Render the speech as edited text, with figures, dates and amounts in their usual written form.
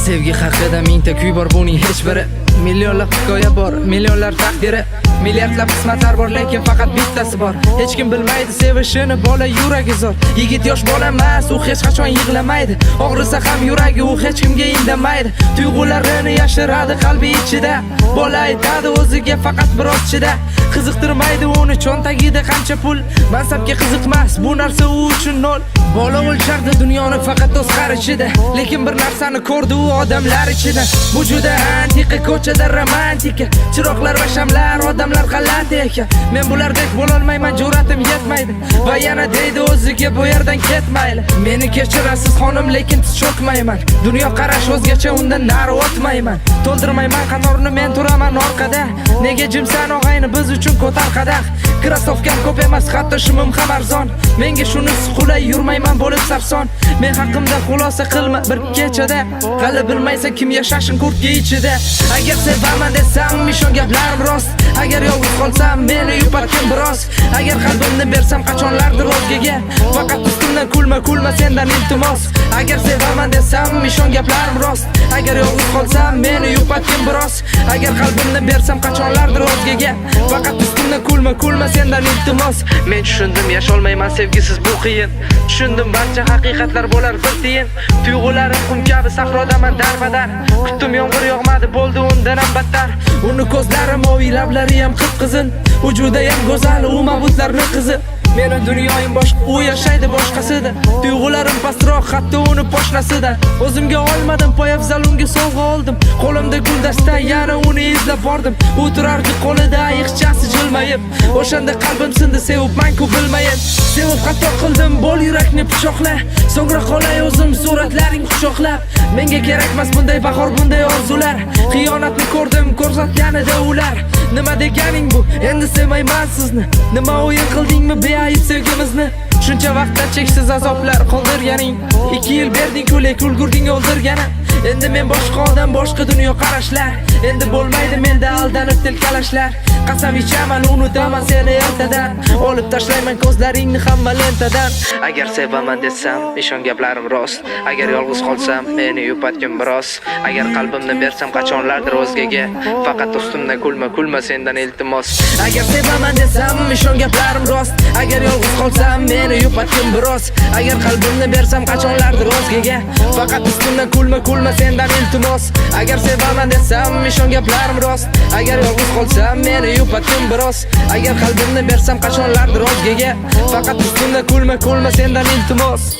Sevgi haqida mingta kuy bor, buning hech biri. Millionlab hikoya bor, millionlar taqdiri. Milliardlab qismatlar bor, lekin faqat bittasi bor. Hech kim bilmaydi sevishini, bola yuragi zo'r. Yigit yosh bola emas, u hech qachon yig'lamaydi. Og'risa ham yuragi, u hech kimga indamaydi. Tuyg'ularini yashiradi qalbi ichida. Bola aytadi o'ziga faqat biroz chida. Qiziqtirmaydi uni cho'ntagida qancha pul. Mansabga qiziqmas, bu narsa u uchun nol. Bola o'lchardi dunyoni faqat o'z qarichida, lekin bir narsani ko'rdi u odamlar ichida. Bu juda antiqa, ko'chada romantika, chiroqlar va shamlar, odamlar g'alati ekan. Men bulardek bo'lolmayman, jur'atim yetmaydi va yana deydi o'ziga bu yerdan ketmayli. Meni kechirasiz xonim, lekin tiz cho'kmayman. Dunyo qarash o'zgacha, undan nari o'tmayman. To'ldirmayman qatorni, men turaman orqada. Nega jimsan og'ayni, biz uchun ko'tar qadah. Krasovkam ko'p emas, hatto shimim ham arzon. Menga shunisi qulay, yurmayman bo'lib sarson. Men haqimda xulosa qilma bir kechada. Hali bilmaysan kim yashashin kurtga ichida. Agar sevaman desam, ishon gaplarim rost. Agar yolg'iz qolsam, meni yupatgin biroz. Agar qalbimni bersam, qachonlardir o'zgaga. Faqat ustimdan kulma sendan iltimos. Agar sevaman desam, ishon gaplarim rost. Agar yolg'iz qolsam, meni yupatgin biroz. Agar qalbimni bersam, qachonlardir o'zgaga. Faqat ustimdan kulma sendan iltimos. Men tushundim, yasholmayman sevgisiz, bu qiyin. Tushundim, barcha haqiqatlar bo'lar bir tiyin. Tuyg'ularim qum kabi sahrodaman darbadan. Kutdim, yomg'ir yog'madi, bo'ldi undan ham battar. Uni ko'zlari moviy, lablari ham qip-qizil. U juda ham go'zal, u mabutlarni qizi. Meni dunyoyim boshqa, u yashaydi boshqasida. Tuyg'ularim pastroq, hatto uni poshnasida. O'zimga olmadim, poyafzal unga sovg'a oldim. Qo'limda guldasta, yana uni izlab bordim. U turardi qo'lida ayiqchasi jilmayib. O'shanda qalbim sindi, sevibman-ku bilmayin. Sevib xato qildim, bo'l yurakni pichoqla. So'ngra qolay o'zim suratlaring quchoqlab. Menga kerakmas bunday bahor, bunday orzular. Xiyonatni ko'rdim, ko'rsatganida ular. Nima deganing bu? Endi sevmayman sizni. Nima o'yin qildingmi beayb sevgimizni? Shuncha vaqtda cheksiz azoblar qoldirganing. 2 yil berding-ku, lekin ulgurding o'ldirgani. Endi men boshqa odam, boshqa dunyo qarashlar. Endi bo'lmaydi menda aldanib tilkalashlar. Qasam ichaman, unutaman seni ertadan. Olib tashlayman ko'zlaringni hamma lentadan. Agar sevaman desam, ishon gaplarim rost. Agar yolg'iz qolsam, meni yupatgin biroz. Agar qalbimni bersam, qachonlardir o'zgaga. Faqat ustimdan kulma sendan iltimos. Agar sevaman desam, ishon gaplarim rost. Agar yolg'iz qolsam, meni yupatgin biroz. Agar qalbimni bersam, qachonlardir o'zgaga. Faqat ustimdan kulma sendan iltimos. Agar sevaman desam, ishon gaplarim rost. Agar yolg'iz qolsam, meni yupatgin biroz. Agar qalbimni bersam, qachonlardir o'zgaga. Faqat ustimdan kulma sendan iltimos.